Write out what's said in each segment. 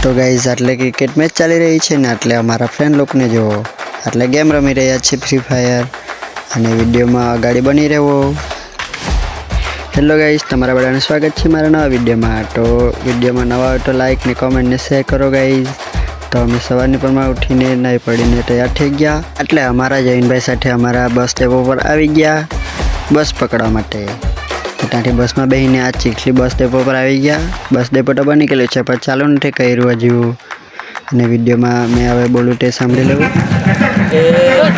तो गाइस आटले cricket match चाली रही है ने आटले अमारा फ्रेंड लोग ने जो आटले गेम रमी रह्या छे फ्री फायर अने विडियो में आगाड़ी बनी रहो। हेलो गाइस, तमारा बधाने स्वागत है मारा नवा विडियो में। तो विडियो में नवा हो तो लाइक ने कमेंट ने शेयर करो गाइस। तो अमे सवारनी परमा उठीने नाई पड़ीने तैयार थई गया એટલે અમારા જૈનભાઈ સાથે અમારા બસ ડેપો પર આવી ગયા બસ પકડવા માટે। ત્યાંથી બસમાં બેસીને આ ચીખલી બસ ડેપો પર આવી ગયા। બસ ડેપો તો બની ગયેલો છે પણ ચાલુ નથી કર્યું હજુ અને વિડીયોમાં મેં હવે બોલું તે સાંભળી લેવું।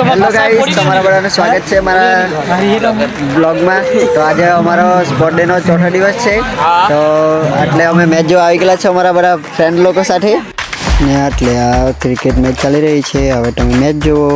હેલો ગાઈસ, તમારા બધાનું સ્વાગત છે મારા બ્લોગમાં। તો આજે અમારો સ્પોર્ટ ડેનો ચોથો દિવસ છે તો એટલે અમે મેચ જોવા આવી ગયેલા છે અમારા બધા ફ્રેન્ડ લોકો સાથે ને એટલે આ ક્રિકેટ મેચ ચાલી રહી છે। હવે તમે મેચ જુઓ।